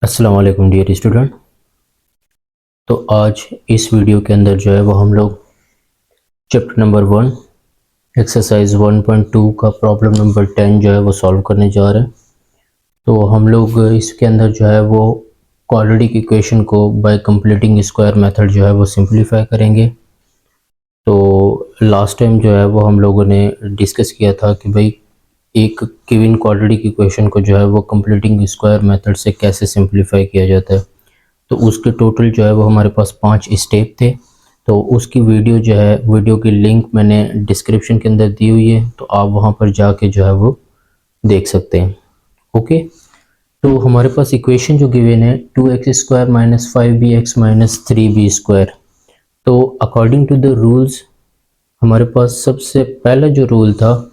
अस्सलाम वालेकुम dear student. तो आज इस वीडियो के अंदर जो है वो हम लोग चैप्टर नंबर 1 एक्सरसाइज 1.2 का प्रॉब्लम नंबर 10 जो है वो सॉल्व करने जा रहे हैं। तो हम लोग इसके अंदर जो है वो क्वाड्रेटिक इक्वेशन को बाय कंप्लीटिंग स्क्वायर मेथड जो है वो सिंपलीफाई करेंगे। तो लास्ट टाइम जो है वो हम लोगों ने डिस्कस किया था कि भाई एक गिवन क्वाड्रेटिक इक्वेशन को जो है वो कंप्लीटिंग स्क्वायर मेथड से कैसे सिंपलीफाई किया जाता है। तो उसके टोटल जो है वो हमारे पास 5 स्टेप थे। तो उसकी वीडियो जो है वीडियो की लिंक मैंने डिस्क्रिप्शन के अंदर दी हुई है, तो आप वहाँ पर जाके जो है वो देख सकते हैं। ओके, तो हमारे पास इक्वेशन जो गिवन है 2x² - 5bx - 3b²। तो अकॉर्डिंग टू द रूल्स हमारे पास सबसे पहला जो रूल था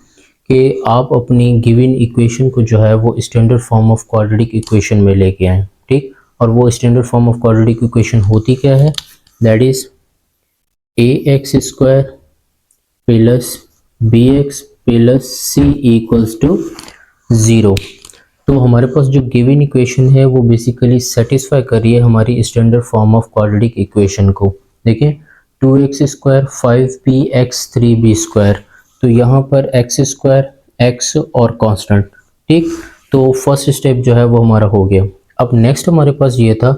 कि आप अपनी गिवन इक्वेशन को जो है वो standard form of quadratic equation में लेके आएँ। ठीक, और वो standard form of quadratic equation होती क्या है? That is ax² plus bx plus c equals to 0। तो हमारे पास जो गिवन इक्वेशन है वो बेसिकली सेटिस्फाई कर रही है हमारी standard form of quadratic equation को। देखें 2x² 5bx 3b²। तो यहाँ पर x² x और कांस्टेंट। ठीक, तो फर्स्ट स्टेप जो है वो हमारा हो गया। अब नेक्स्ट हमारे पास ये था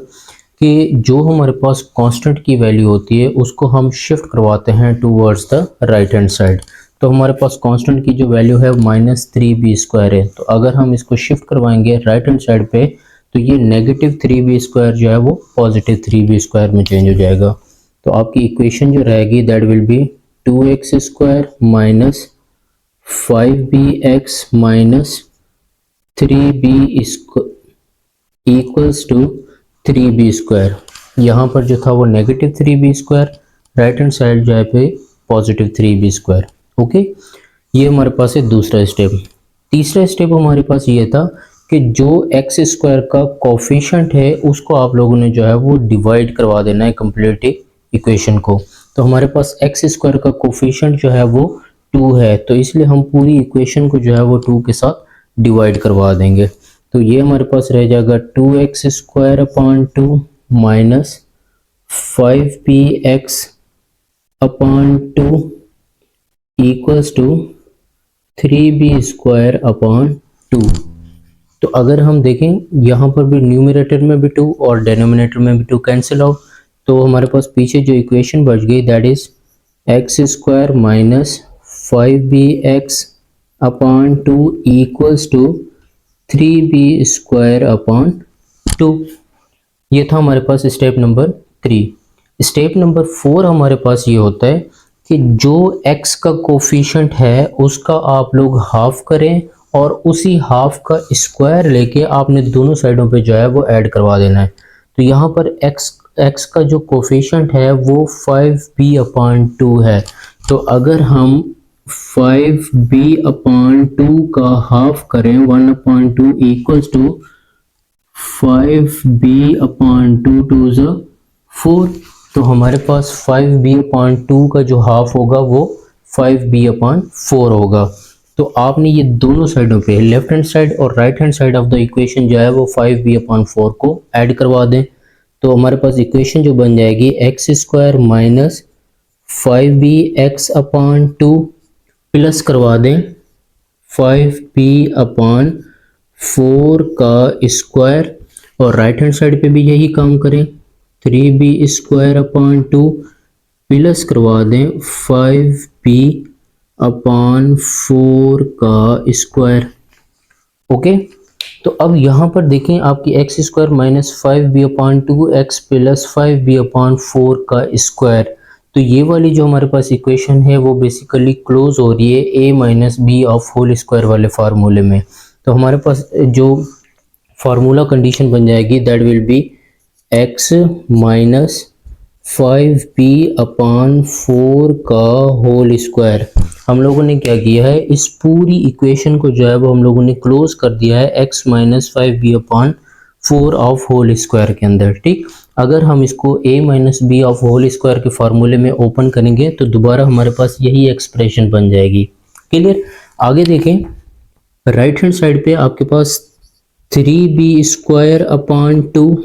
कि जो हमारे पास कांस्टेंट की वैल्यू होती है उसको हम शिफ्ट करवाते हैं towards the right hand side. तो हमारे पास कांस्टेंट की जो वैल्यू है -3b² है। तो अगर हम इसको शिफ्ट करवाएंगे राइट हैंड साइड पे तो ये -3b² जो है वो +3b² में चेंज हो जाएगा। तो आपकी इक्वेशन जो रहेगी that will be 2x² - 5bx - 3b² equals to 3b²। यहाँ पर जो था वो -3b², राइट हैंड साइड जो है पे +3b²। ओके, ये हमारे पास है दूसरा स्टेप। तीसरा स्टेप हमारे पास ये था कि जो x² का कोफिशिएंट है उसको आप लोगों ने जो है वो डिवाइड करवा देना है कंप्लीट इक्वेशन को। तो हमारे पास x² का कोफिशिएंट जो है वो 2 है, तो इसलिए हम पूरी इक्वेशन को जो है वो 2 के साथ डिवाइड करवा देंगे। तो ये हमारे पास रह जाएगा 2x² minus 5bx/2 equals to 3b²/2। तो अगर हम देखें यहाँ पर भी न्यूमरेटर में भी 2 और डिनोमिनेटर में भी 2 कैंसिल आउट, तो हमारे पास पीछे जो इक्वेशन बच गई that is x² minus 5bx/2 equals to 3b²/2। ये था हमारे पास स्टेप नंबर 3। स्टेप नंबर 4 हमारे पास ये होता है कि जो x का कोफिशिएंट है उसका आप लोग हाफ करें और उसी हाफ का स्क्वायर लेके आपने दोनों साइडों पे जो है वो ऐड करवा देना है। तो यहाँ पर x का जो कोफिशिएंट है वो 5b/2 है। तो अगर हम 5b/2 का हाफ करें 1/2 इक्वल्स टू 5b/2 टू 4। तो हमारे पास 5b/2 का जो हाफ होगा वो 5b/4 होगा। तो आपने ये दोनों साइडों पे लेफ्ट हैंड साइड और right hand side of the equation जो है वो 5b/4 को ऐड करवा दें। तो हमारे पास इक्वेशन जो बन जाएगी x² माइनस 5bx/2 प्लस करवा दें 5b/4 का स्क्वायर और राइट हैंड साइड पे भी यही काम करें 3b²/2 प्लस करवा दें 5b/4 का स्क्वायर। ओके, तो अब यहाँ पर देखें आपकी x² minus 5b/2 x plus 5b/4 का स्क्वायर। तो ये वाली जो हमारे पास इक्वेशन है वो बेसिकली क्लोज हो रही है a minus B of whole square वाले फार्मूले में। तो हमारे पास जो फार्मूला कंडीशन बन जाएगी that will B x minus 5b/4 का होल स्क्वायर। हम लोगों ने क्या किया है, इस पूरी इक्वेशन को जो है वो हम लोगों ने क्लोज कर दिया है x minus 5b/4 of whole square के अंदर। ठीक, अगर हम इसको a minus B of whole square के फार्मूले में ओपन करेंगे तो दोबारा हमारे पास यही एक्सप्रेशन बन जाएगी। क्लियर? आगे देखें, राइट हैंड साइड पे आपके पास 3b² अपॉन 2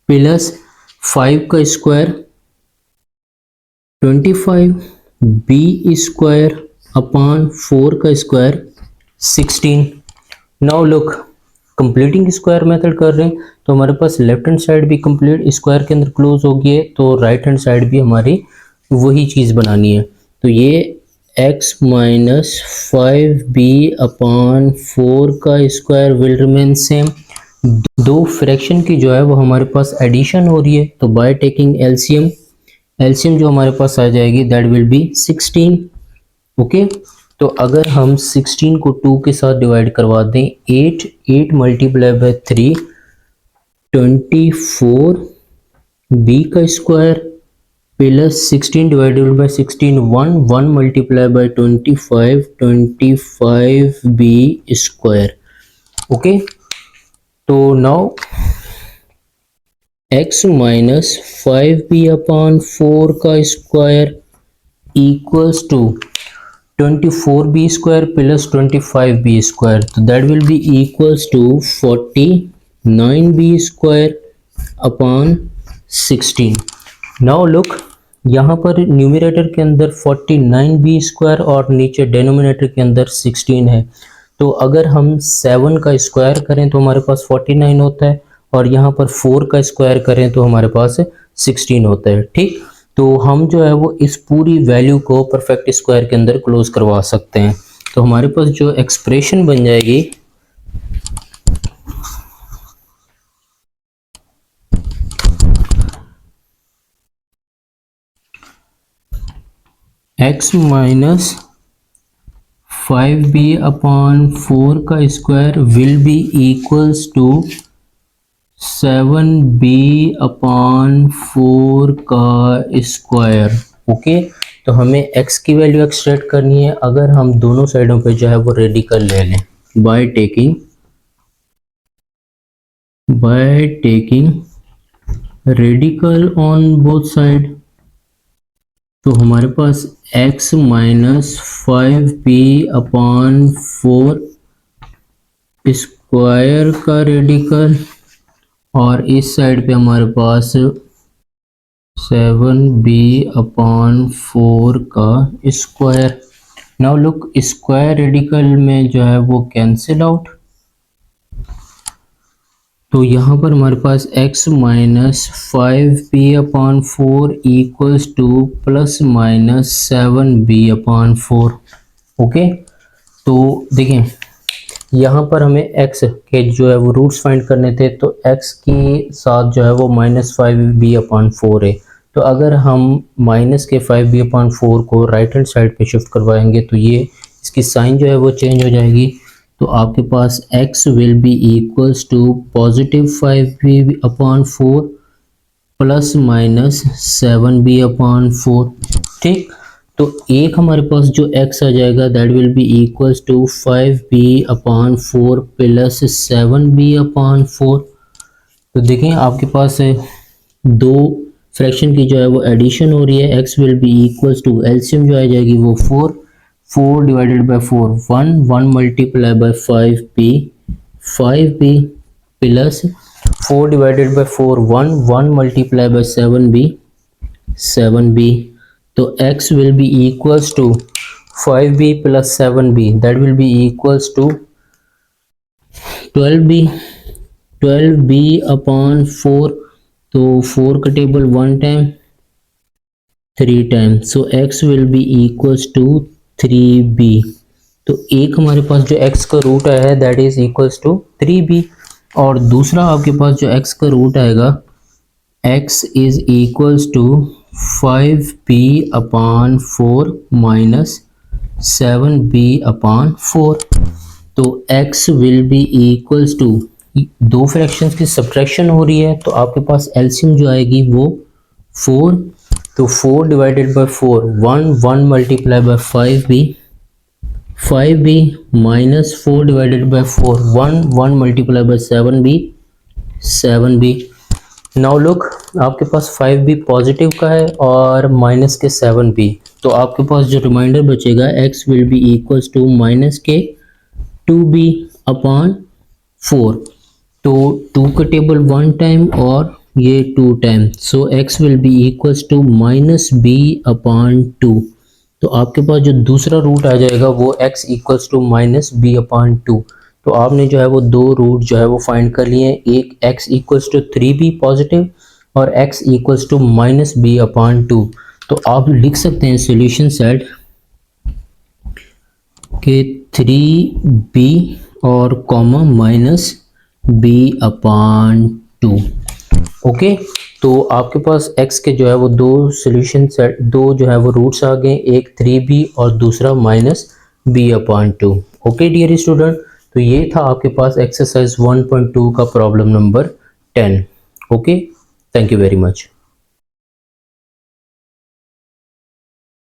प्लस 5 का स्क्वायर 25 b² अपॉन 4 का square 16। Now look, completing square method कर रहे हैं तो हमारे पास लेफ्ट हैंड साइड भी कंप्लीट स्क्वायर के अंदर क्लोज हो गई है, तो राइट हैंड साइड भी हमारी वही चीज़ बनानी है। तो ये x माइनस 5b अपॉन 4 का स्क्वायर विल रिमेन सेम। दो फ्रैक्शन की जो है वो हमारे पास एडिशन हो रही है, तो बाय टेकिंग एलसीएम, एलसीएम जो हमारे पास आ जाएगी दैट विल बी 16। ओके, तो अगर हम 16 को 2 के साथ डिवाइड करवा दें, 8 मल्टीप्लाई बाय 3 24 b का square plus 16 divided by 16 1 multiply by 25 b square. Okay, तो now x minus 5b upon 4 का square equals to 24b square plus 25b square, तो that will be equals to 49b square upon 16। Now look, यहाँ पर numerator के अंदर 49b square और नीचे denominator के अंदर 16 है, तो अगर हम 7 का स्क्वायर करें तो हमारे पास 49 होता है, और यहाँ पर 4 का स्क्वायर करें तो हमारे पास 16 होता है। ठीक, तो हम जो है वो इस पूरी वैल्यू को परफेक्ट स्क्वायर के अंदर क्लोज करवा सकते हैं। तो हमारे पास जो एक्सप्रेशन बन जाएगी x माइनस 5b अपॉन 4 का square will be equals to 7b upon 4 का स्क्वायर। ओके, तो हमें x की वैल्यू एक्सट्रैक्ट करनी है। अगर हम दोनों साइडों पे जो है वो रेडिकल ले लें by taking radical on both side, तो हमारे पास x minus 5b upon 4 square का रेडिकल, और इस साइड पे हमारे पास 7b अपॉन 4 का square. Now look, square radical में जो है वो कैंसिल आउट, तो यहाँ पर हमारे पास x minus 5b upon 4 equals two plus minus 7b upon 4। Okay, तो देखें यहाँ पर हमें x के जो है वो रूट्स फाइंड करने थे, तो x के साथ जो है वो माइनस 5b अपॉन 4 है, तो अगर हम माइनस के 5b अपॉन 4 को राइट हैंड साइड पे शिफ्ट करवाएंगे तो ये इसकी साइन जो है वो चेंज हो जाएगी, तो आपके पास x will be equals to positive 5b upon 4 plus minus 7b upon 4। ठीक, तो एक हमारे पास जो x आ जाएगा that will be equals to 5b upon 4 plus 7b upon 4। तो देखें आपके पास है दो फ्रैक्शन की जो है वो एडिशन हो रही है, x will be equals to LCM जो आ जाएगी वो 4 divided by 4 1 multiply by 5b plus 4 divided by 4 1 multiply by 7b, तो x will be equals to 5b plus 7b, that will be equals to 12b upon 4, तो 4 का table 1 time 3 time, so x will be equals to 3b। तो एक हमारे पास जो x का root आया है that is equals to 3b, और दूसरा आपके पास जो x का रूट आएगा x is equals to 5b upon 4 minus 7b upon 4, तो x will be equals to, दो फ्रैक्शंस की सब्ट्रैक्शन हो रही है तो आपके पास एलसीएम जो आएगी वो 4, तो 4 divided by 4 1 multiply by 5b minus 4 divided by 4 1 multiply by 7b। Now look, आपके पास 5b पॉजिटिव का है और माइनस के 7b, तो आपके पास जो रिमाइंडर बचेगा x will be equals to minus के 2b अपॉन 4। तो 2 का टेबल 1 टाइम और ये 2 time, so x will be equals to minus b upon 2। तो आपके पास जो दूसरा रूट आ जाएगा वो x equals to minus b upon 2। तो आपने जो है वो दो रूट जो है वो फाइंड कर लिए हैं, एक x equals to 3b positive और x equals to minus b upon 2। तो आप लिख सकते हैं सॉल्यूशन सेट के 3b और comma minus b upon 2। Okay, तो आपके पास x के जो है वो दो सॉल्यूशन सेट, दो जो है वो रूट्स आ गए, एक 3b और दूसरा minus b upon 2। Okay dear student, तो ये था आपके पास एक्सरसाइज 1.2 का problem number 10। Okay, thank you very much.